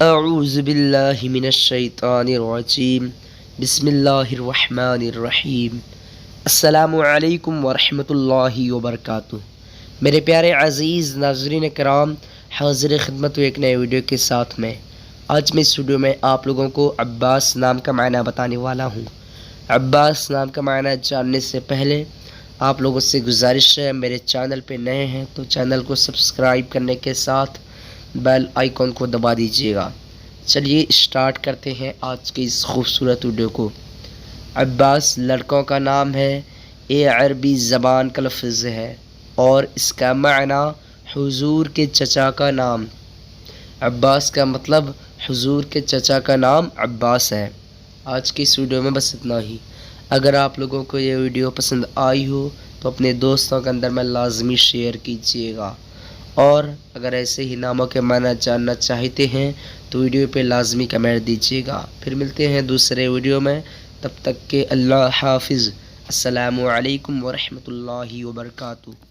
اعوذ باللہ من الشیطان الرجیم بسم اللہ الرحمن الرحیم السلام علیکم ورحمۃ اللہ وبرکاتہ۔ میرے پیارے عزیز ناظرین کرام، حاضر خدمت ایک نئے ویڈیو کے ساتھ میں آج میں اس ویڈیو میں آپ لوگوں کو عباس نام کا معنی بتانے والا ہوں۔ عباس نام کا معنی جاننے سے پہلے آپ لوگوں سے گزارش ہے، میرے چینل پہ نئے ہیں تو چینل کو سبسکرائب کرنے کے ساتھ بیل آئیکن کو دبا دیجیے گا۔ چلیے اسٹارٹ کرتے ہیں آج کی اس خوبصورت ویڈیو کو۔ عباس لڑکوں کا نام ہے، یہ عربی زبان کا لفظ ہے اور اس کا معنی حضور کے چچا کا نام۔ عباس کا مطلب حضور کے چچا کا نام عباس ہے۔ آج کی اس ویڈیو میں بس اتنا ہی۔ اگر آپ لوگوں کو یہ ویڈیو پسند آئی ہو تو اپنے دوستوں کے اندر میں لازمی شیئر کیجیے گا، اور اگر ایسے ہی ناموں کے معنی جاننا چاہتے ہیں تو ویڈیو پہ لازمی کمنٹ دیجیے گا۔ پھر ملتے ہیں دوسرے ویڈیو میں، تب تک کہ اللہ حافظ۔ السلام علیکم ورحمۃ اللہ وبرکاتہ۔